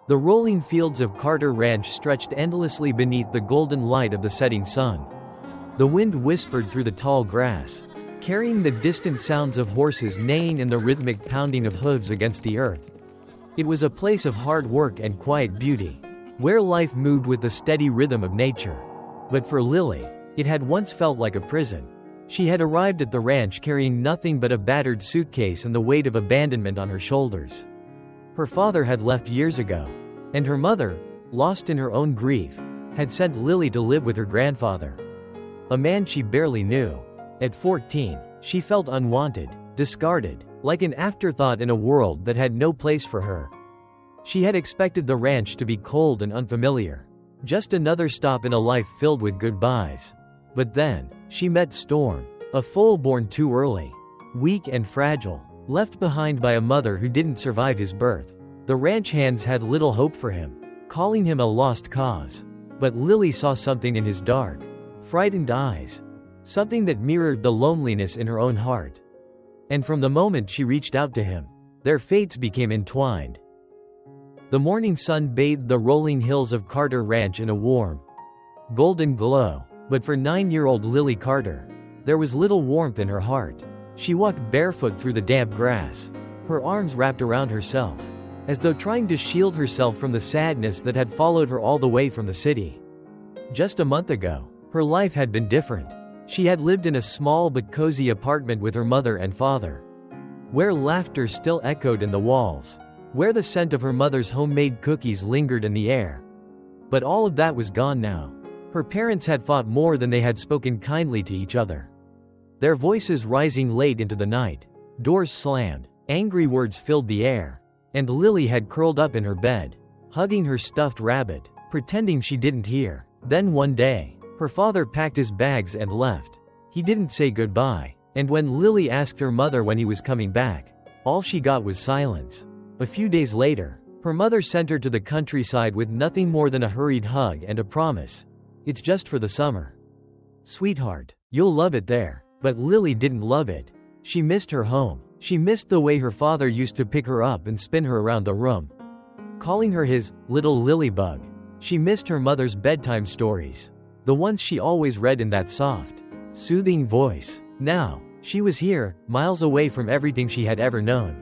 The rolling fields of Carter Ranch stretched endlessly beneath the golden light of the setting sun. The wind whispered through the tall grass, carrying the distant sounds of horses neighing and the rhythmic pounding of hooves against the earth. It was a place of hard work and quiet beauty, where life moved with the steady rhythm of nature. But for Lily, it had once felt like a prison. She had arrived at the ranch carrying nothing but a battered suitcase and the weight of abandonment on her shoulders. Her father had left years ago, and her mother, lost in her own grief, had sent Lily to live with her grandfather, a man she barely knew. At 14, she felt unwanted, discarded, like an afterthought in a world that had no place for her. She had expected the ranch to be cold and unfamiliar, just another stop in a life filled with goodbyes. But then, she met Storm, a foal born too early, weak and fragile, left behind by a mother who didn't survive his birth. The ranch hands had little hope for him, calling him a lost cause. But Lily saw something in his dark, frightened eyes, something that mirrored the loneliness in her own heart. And from the moment she reached out to him, their fates became entwined. The morning sun bathed the rolling hills of Carter Ranch in a warm, golden glow. But for 9-year-old Lily Carter, there was little warmth in her heart. She walked barefoot through the damp grass, her arms wrapped around herself, as though trying to shield herself from the sadness that had followed her all the way from the city. Just a month ago, her life had been different. She had lived in a small but cozy apartment with her mother and father, where laughter still echoed in the walls, where the scent of her mother's homemade cookies lingered in the air. But all of that was gone now. Her parents had fought more than they had spoken kindly to each other, their voices rising late into the night. Doors slammed, angry words filled the air, and Lily had curled up in her bed, hugging her stuffed rabbit, pretending she didn't hear. Then one day, her father packed his bags and left. He didn't say goodbye, and when Lily asked her mother when he was coming back, all she got was silence. A few days later, her mother sent her to the countryside with nothing more than a hurried hug and a promise. "It's just for the summer. Sweetheart, you'll love it there." But Lily didn't love it. She missed her home. She missed the way her father used to pick her up and spin her around the room, calling her his little lilybug. She missed her mother's bedtime stories, the ones she always read in that soft, soothing voice. Now, she was here, miles away from everything she had ever known.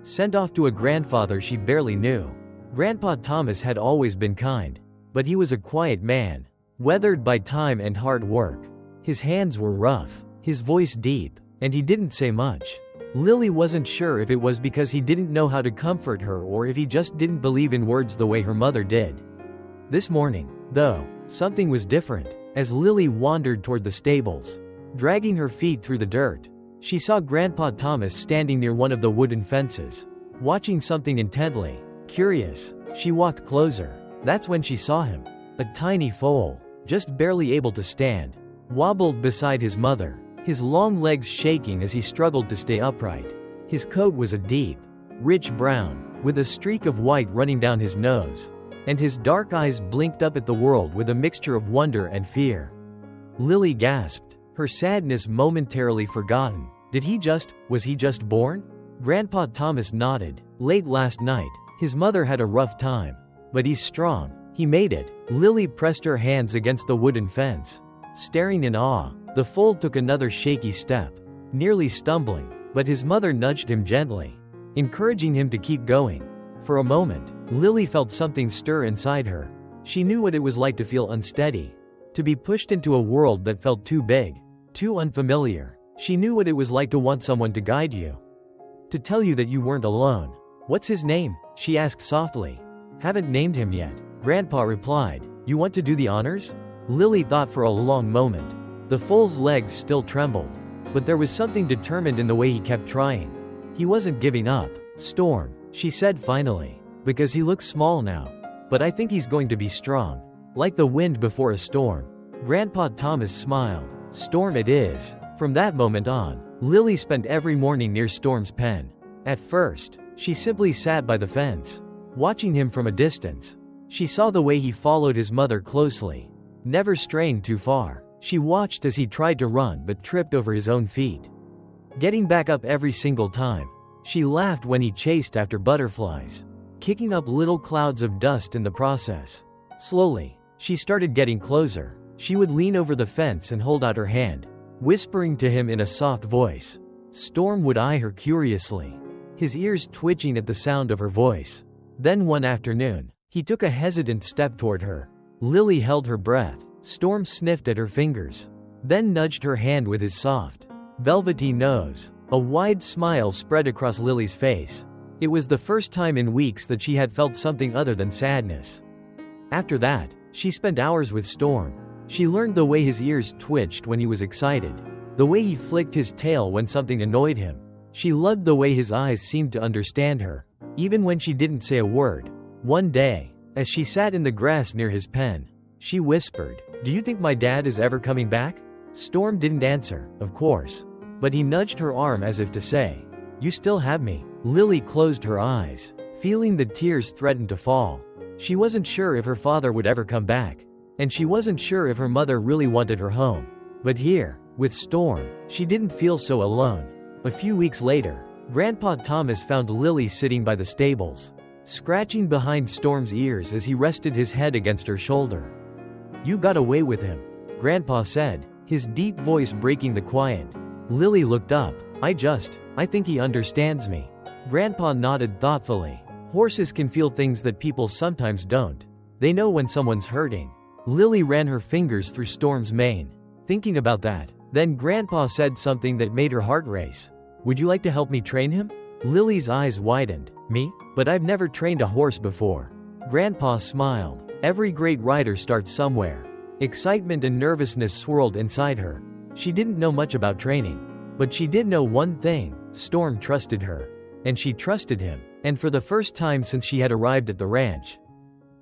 Sent off to a grandfather she barely knew. Grandpa Thomas had always been kind, but he was a quiet man, weathered by time and hard work. His hands were rough, his voice deep, and he didn't say much. Lily wasn't sure if it was because he didn't know how to comfort her or if he just didn't believe in words the way her mother did. This morning, though, something was different. As Lily wandered toward the stables, dragging her feet through the dirt, she saw Grandpa Thomas standing near one of the wooden fences, watching something intently. Curious, she walked closer. That's when she saw him. A tiny foal, just barely able to stand, wobbled beside his mother, his long legs shaking as he struggled to stay upright. His coat was a deep, rich brown, with a streak of white running down his nose, and his dark eyes blinked up at the world with a mixture of wonder and fear. Lily gasped, her sadness momentarily forgotten. Was he just born? Grandpa Thomas nodded. Late last night, his mother had a rough time. But he's strong. He made it. Lily pressed her hands against the wooden fence, staring in awe. The foal took another shaky step, nearly stumbling, but his mother nudged him gently, encouraging him to keep going. For a moment, Lily felt something stir inside her. She knew what it was like to feel unsteady, to be pushed into a world that felt too big, too unfamiliar. She knew what it was like to want someone to guide you, to tell you that you weren't alone. "What's his name?" she asked softly. "Haven't named him yet," Grandpa replied. "You want to do the honors?" Lily thought for a long moment. The foal's legs still trembled, but there was something determined in the way he kept trying. He wasn't giving up. "Storm," she said finally, "because he looks small now. But I think he's going to be strong, like the wind before a storm." Grandpa Thomas smiled. "Storm it is." From that moment on, Lily spent every morning near Storm's pen. At first, she simply sat by the fence, watching him from a distance. She saw the way he followed his mother closely, never straying too far. She watched as he tried to run but tripped over his own feet, getting back up every single time. She laughed when he chased after butterflies, kicking up little clouds of dust in the process. Slowly, she started getting closer. She would lean over the fence and hold out her hand, whispering to him in a soft voice. Storm would eye her curiously, his ears twitching at the sound of her voice. Then one afternoon, he took a hesitant step toward her. Lily held her breath. Storm sniffed at her fingers, then nudged her hand with his soft, velvety nose. A wide smile spread across Lily's face. It was the first time in weeks that she had felt something other than sadness. After that, she spent hours with Storm. She learned the way his ears twitched when he was excited, the way he flicked his tail when something annoyed him. She loved the way his eyes seemed to understand her, even when she didn't say a word. One day, as she sat in the grass near his pen, she whispered, "Do you think my dad is ever coming back?" Storm didn't answer, of course, but he nudged her arm as if to say, "You still have me." Lily closed her eyes, feeling the tears threaten to fall. She wasn't sure if her father would ever come back, and she wasn't sure if her mother really wanted her home. But here, with Storm, she didn't feel so alone. A few weeks later, Grandpa Thomas found Lily sitting by the stables, scratching behind Storm's ears as he rested his head against her shoulder. "You got away with him," Grandpa said, his deep voice breaking the quiet. Lily looked up. I think he understands me." Grandpa nodded thoughtfully. Horses can feel things that people sometimes don't. They know when someone's hurting. Lily ran her fingers through Storm's mane, thinking about that. Then Grandpa said something that made her heart race. "Would you like to help me train him?" Lily's eyes widened. "Me? But I've never trained a horse before." Grandpa smiled. Every great rider starts somewhere. Excitement and nervousness swirled inside her. She didn't know much about training, but she did know one thing: Storm trusted her. And she trusted him. And for the first time since she had arrived at the ranch,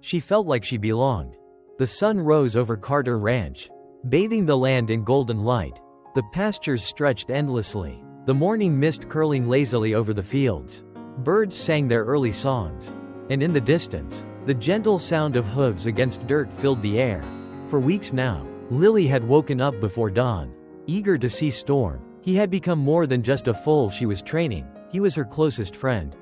she felt like she belonged. The sun rose over Carter Ranch, bathing the land in golden light. The pastures stretched endlessly, the morning mist curling lazily over the fields. Birds sang their early songs. And in the distance, the gentle sound of hooves against dirt filled the air. For weeks now, Lily had woken up before dawn, eager to see Storm. He had become more than just a foal she was training. He was her closest friend,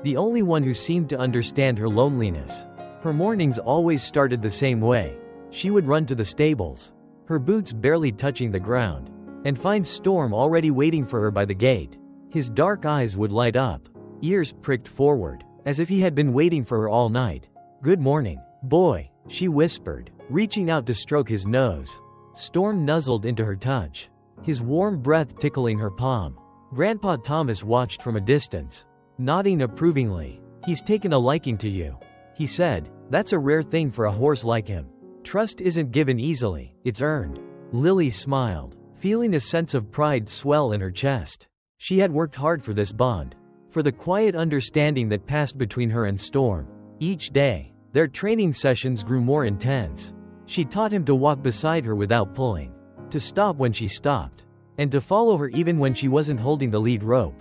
the only one who seemed to understand her loneliness. Her mornings always started the same way. She would run to the stables, her boots barely touching the ground, and find Storm already waiting for her by the gate. His dark eyes would light up, ears pricked forward, as if he had been waiting for her all night. "Good morning, boy," she whispered, reaching out to stroke his nose. Storm nuzzled into her touch, his warm breath tickling her palm. Grandpa Thomas watched from a distance, nodding approvingly. "He's taken a liking to you," he said. "That's a rare thing for a horse like him. Trust isn't given easily, it's earned." Lily smiled, feeling a sense of pride swell in her chest. She had worked hard for this bond, for the quiet understanding that passed between her and Storm. Each day, their training sessions grew more intense. She taught him to walk beside her without pulling, to stop when she stopped, and to follow her even when she wasn't holding the lead rope.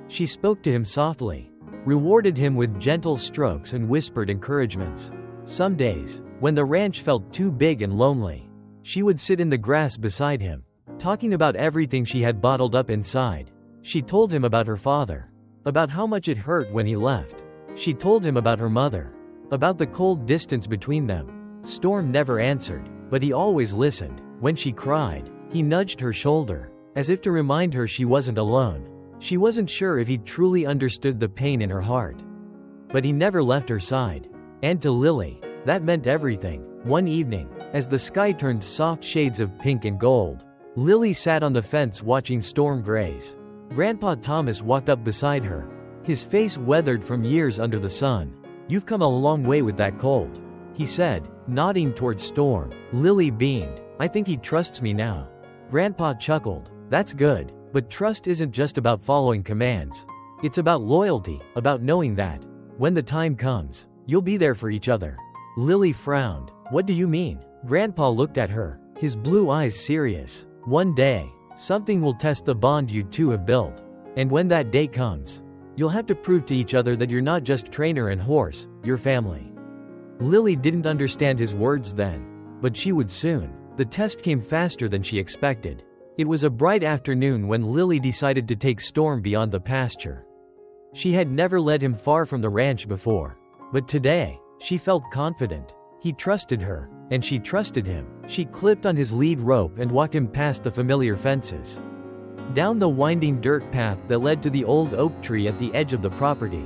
She spoke to him softly, rewarded him with gentle strokes and whispered encouragements. Some days, when the ranch felt too big and lonely, she would sit in the grass beside him, talking about everything she had bottled up inside. She told him about her father, about how much it hurt when he left. She told him about her mother, about the cold distance between them. Storm never answered, but he always listened. When she cried, he nudged her shoulder, as if to remind her she wasn't alone. She wasn't sure if he truly understood the pain in her heart, but he never left her side. And to Lily, that meant everything. One evening, as the sky turned soft shades of pink and gold, Lily sat on the fence watching Storm graze. Grandpa Thomas walked up beside her, his face weathered from years under the sun. "You've come a long way with that colt," he said, nodding towards Storm. Lily beamed. "I think he trusts me now." Grandpa chuckled. "That's good, but trust isn't just about following commands. It's about loyalty, about knowing that, when the time comes, you'll be there for each other." Lily frowned. "What do you mean?" Grandpa looked at her, his blue eyes serious. "One day, something will test the bond you two have built. And when that day comes, you'll have to prove to each other that you're not just trainer and horse, you're family." Lily didn't understand his words then, but she would soon. The test came faster than she expected. It was a bright afternoon when Lily decided to take Storm beyond the pasture. She had never led him far from the ranch before. But today, she felt confident. He trusted her, and she trusted him. She clipped on his lead rope and walked him past the familiar fences, down the winding dirt path that led to the old oak tree at the edge of the property.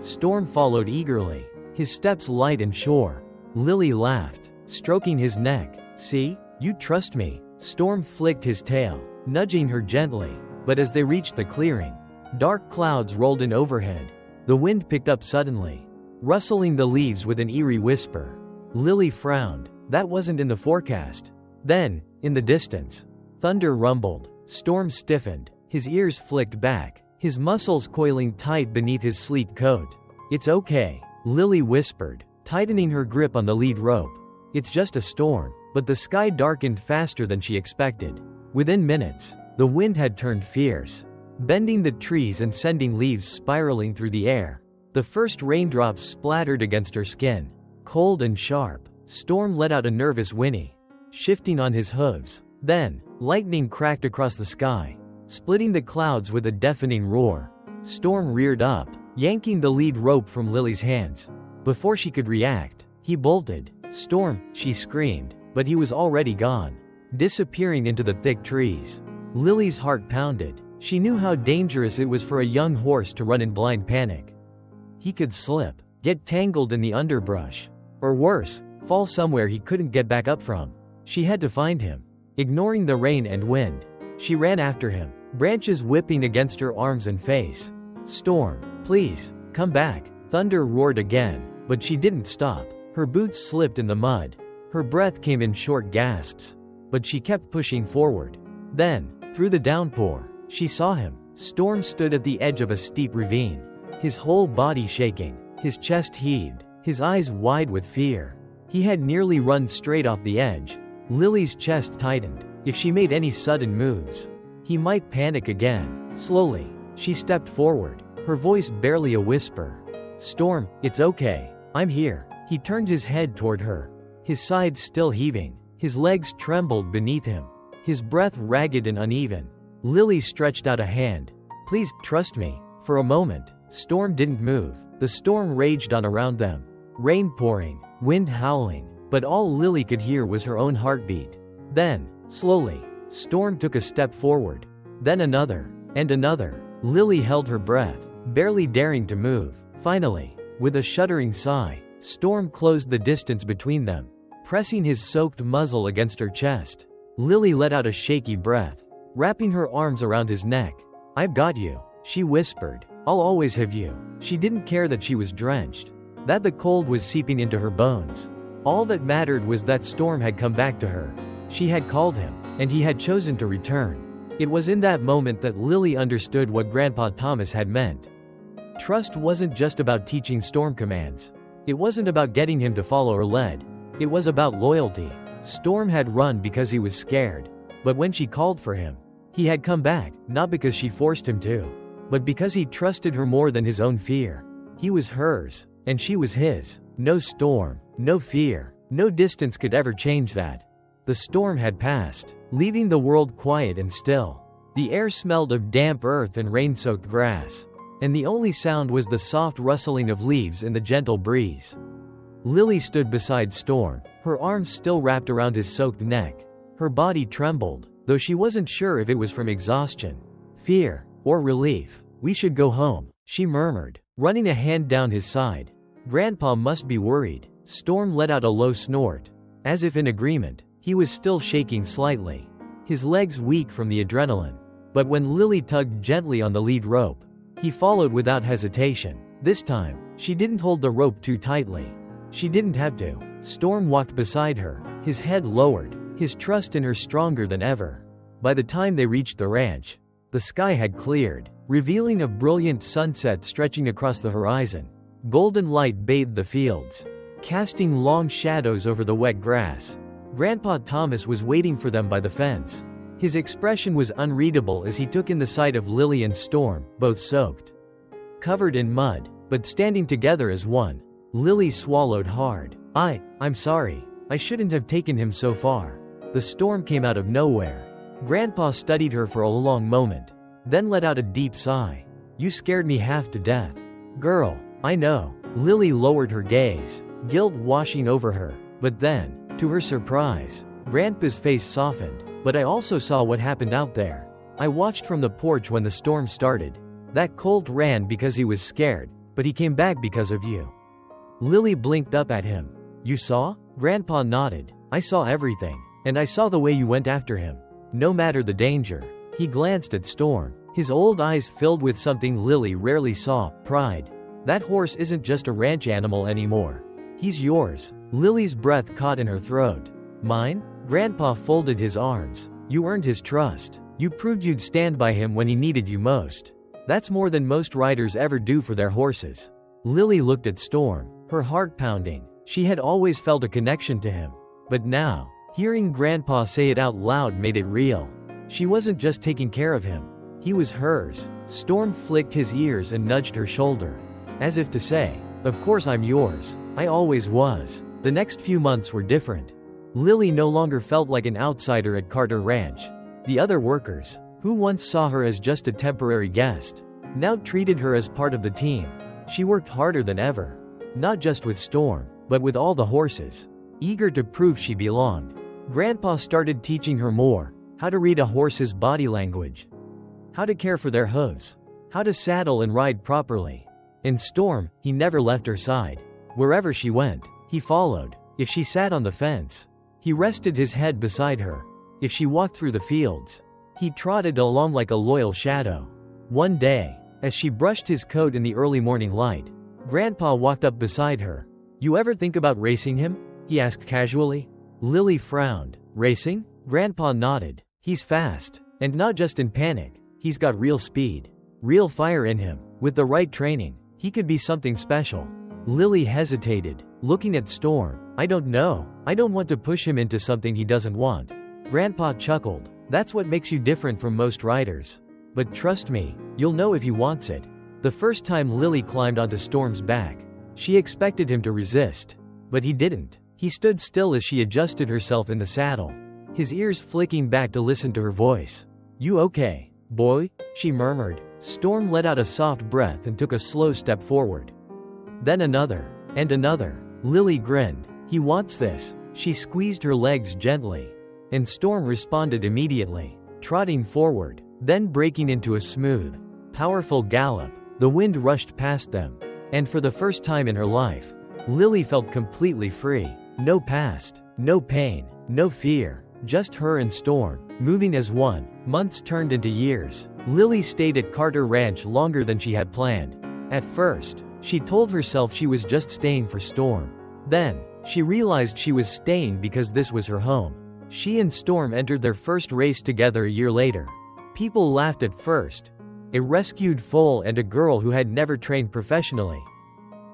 Storm followed eagerly, his steps light and sure. Lily laughed, stroking his neck. "See? You trust me." Storm flicked his tail, nudging her gently. But as they reached the clearing, dark clouds rolled in overhead. The wind picked up suddenly, rustling the leaves with an eerie whisper. Lily frowned. That wasn't in the forecast. Then, in the distance, thunder rumbled. Storm stiffened, his ears flicked back, his muscles coiling tight beneath his sleek coat. "It's okay," Lily whispered, tightening her grip on the lead rope. "It's just a storm." But the sky darkened faster than she expected. Within minutes, the wind had turned fierce, bending the trees and sending leaves spiraling through the air. The first raindrops splattered against her skin, cold and sharp. Storm let out a nervous whinny, shifting on his hooves. Then, lightning cracked across the sky, splitting the clouds with a deafening roar. Storm reared up, yanking the lead rope from Lily's hands. Before she could react, he bolted. "Storm," she screamed, but he was already gone, disappearing into the thick trees. Lily's heart pounded. She knew how dangerous it was for a young horse to run in blind panic. He could slip, get tangled in the underbrush, or worse, fall somewhere he couldn't get back up from. She had to find him. Ignoring the rain and wind, she ran after him, branches whipping against her arms and face. "Storm, please, come back." Thunder roared again, but she didn't stop. Her boots slipped in the mud. Her breath came in short gasps, but she kept pushing forward. Then, through the downpour, she saw him. Storm stood at the edge of a steep ravine, his whole body shaking, his chest heaved, his eyes wide with fear. He had nearly run straight off the edge. Lily's chest tightened. If she made any sudden moves, he might panic again. Slowly, she stepped forward, her voice barely a whisper. "Storm, it's okay. I'm here." He turned his head toward her, his sides still heaving, his legs trembled beneath him, his breath ragged and uneven. Lily stretched out a hand. "Please, trust me." For a moment, Storm didn't move. The storm raged on around them, rain pouring, wind howling, but all Lily could hear was her own heartbeat. Then, slowly, Storm took a step forward. Then another, and another. Lily held her breath, barely daring to move. Finally, with a shuddering sigh, Storm closed the distance between them, pressing his soaked muzzle against her chest. Lily let out a shaky breath, wrapping her arms around his neck. "I've got you," she whispered. "I'll always have you." She didn't care that she was drenched, that the cold was seeping into her bones. All that mattered was that Storm had come back to her. She had called him, and he had chosen to return. It was in that moment that Lily understood what Grandpa Thomas had meant. Trust wasn't just about teaching Storm commands. It wasn't about getting him to follow her lead. It was about loyalty. Storm had run because he was scared. But when she called for him, he had come back, not because she forced him to, but because he trusted her more than his own fear. He was hers, and she was his. No storm, no fear, no distance could ever change that. The storm had passed, leaving the world quiet and still. The air smelled of damp earth and rain-soaked grass, and the only sound was the soft rustling of leaves in the gentle breeze. Lily stood beside Storm, her arms still wrapped around his soaked neck. Her body trembled, though she wasn't sure if it was from exhaustion, fear, or relief. "We should go home," she murmured, running a hand down his side. "Grandpa must be worried." Storm let out a low snort. As if in agreement, he was still shaking slightly, his legs weak from the adrenaline. But when Lily tugged gently on the lead rope, he followed without hesitation. This time, she didn't hold the rope too tightly. She didn't have to. Storm walked beside her, his head lowered, his trust in her stronger than ever. By the time they reached the ranch, the sky had cleared, revealing a brilliant sunset stretching across the horizon. Golden light bathed the fields, casting long shadows over the wet grass. Grandpa Thomas was waiting for them by the fence. His expression was unreadable as he took in the sight of Lily and Storm, both soaked, covered in mud, but standing together as one. Lily swallowed hard. I'm sorry. I shouldn't have taken him so far." The storm came out of nowhere. Grandpa studied her for a long moment, then let out a deep sigh. You scared me half to death. Girl, I know. Lily lowered her gaze, guilt washing over her. But then, to her surprise, Grandpa's face softened. But I also saw what happened out there. I watched from the porch when the storm started. That colt ran because he was scared, but he came back because of you. Lily blinked up at him. You saw? Grandpa nodded. I saw everything. And I saw the way you went after him. No matter the danger. He glanced at Storm. His old eyes filled with something Lily rarely saw, pride. That horse isn't just a ranch animal anymore. He's yours. Lily's breath caught in her throat. Mine? Grandpa folded his arms. You earned his trust. You proved you'd stand by him when he needed you most. That's more than most riders ever do for their horses. Lily looked at Storm, her heart pounding. She had always felt a connection to him. But now, hearing Grandpa say it out loud made it real. She wasn't just taking care of him. He was hers. Storm flicked his ears and nudged her shoulder. As if to say, of course I'm yours. I always was. The next few months were different. Lily no longer felt like an outsider at Carter Ranch. The other workers, who once saw her as just a temporary guest, now treated her as part of the team. She worked harder than ever. Not just with Storm, but with all the horses. Eager to prove she belonged. Grandpa started teaching her more. How to read a horse's body language. How to care for their hooves. How to saddle and ride properly. In Storm, he never left her side. Wherever she went, he followed. If she sat on the fence, he rested his head beside her. If she walked through the fields, he trotted along like a loyal shadow. One day, as she brushed his coat in the early morning light, Grandpa walked up beside her. You ever think about racing him? He asked casually. Lily frowned. Racing? Grandpa nodded. He's fast. And not just in panic. He's got real speed. Real fire in him. With the right training, he could be something special. Lily hesitated, looking at Storm. I don't know. I don't want to push him into something he doesn't want. Grandpa chuckled. That's what makes you different from most riders. But trust me, you'll know if he wants it. The first time Lily climbed onto Storm's back, she expected him to resist. But he didn't. He stood still as she adjusted herself in the saddle, his ears flicking back to listen to her voice. You okay, boy? She murmured. Storm let out a soft breath and took a slow step forward. Then another, and another. Lily grinned. He wants this. She squeezed her legs gently. And Storm responded immediately, trotting forward, then breaking into a smooth, powerful gallop. The wind rushed past them. And for the first time in her life, Lily felt completely free. No past, no pain, no fear. Just her and Storm, moving as one. Months turned into years. Lily stayed at Carter Ranch longer than she had planned. At first, she told herself she was just staying for Storm. Then, she realized she was staying because this was her home. She and Storm entered their first race together a year later. People laughed at first. A rescued foal and a girl who had never trained professionally.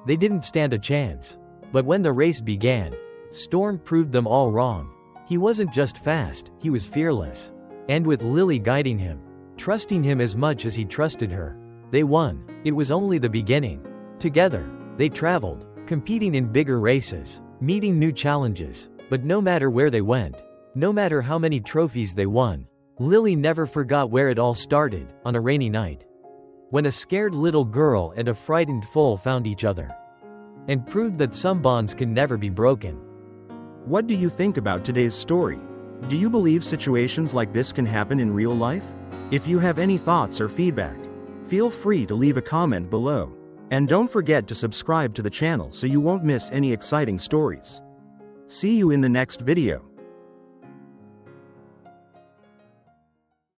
They didn't stand a chance. But when the race began, Storm proved them all wrong. He wasn't just fast, he was fearless. And with Lily guiding him, trusting him as much as he trusted her, they won. It was only the beginning. Together, they traveled, competing in bigger races, meeting new challenges. But no matter where they went, no matter how many trophies they won, Lily never forgot where it all started, on a rainy night. When a scared little girl and a frightened foal found each other. And proved that some bonds can never be broken. What do you think about today's story? Do you believe situations like this can happen in real life? If you have any thoughts or feedback, feel free to leave a comment below. And don't forget to subscribe to the channel so you won't miss any exciting stories. See you in the next video.